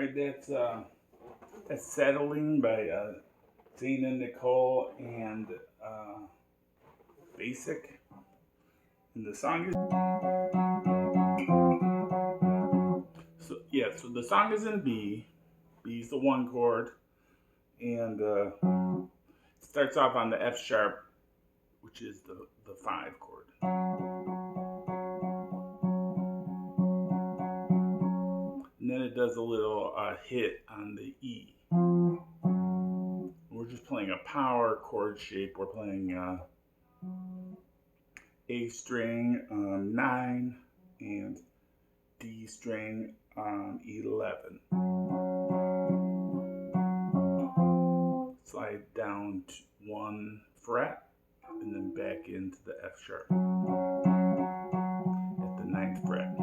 Right, that's Settling by Zana Nicole and Baasik. And the song is so the song is in B. B is the one chord, and it starts off on the F sharp, which is the five chord. And then it does a little hit on the E. We're just playing a power chord shape. We're playing A string on 9 and D string on 11. Slide down to 1 fret and then back into the F sharp at the 9th fret.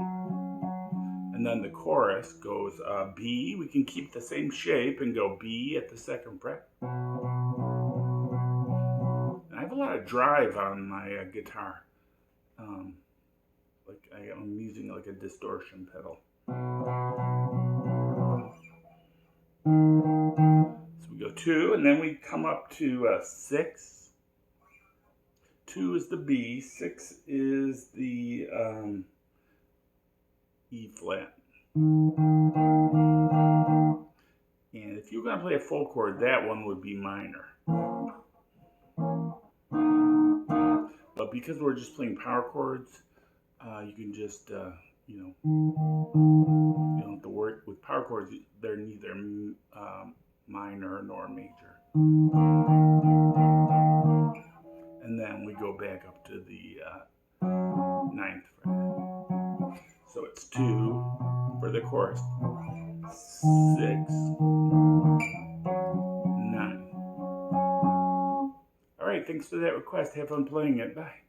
And then the chorus goes B. We can keep the same shape and go B at the 2nd fret. And I have a lot of drive on my guitar. Like I'm using like a distortion pedal. So we go 2, and then we come up to 6. 2 is the B, 6 is the E flat. And if you're going to play a full chord, that one would be minor. But because we're just playing power chords, you can just, you don't have to work with power chords. They're neither minor nor major. And then we go back up to the 9th fret. So it's 2 for the chorus, 6, 9. All right, thanks for that request. Have fun playing it. Bye.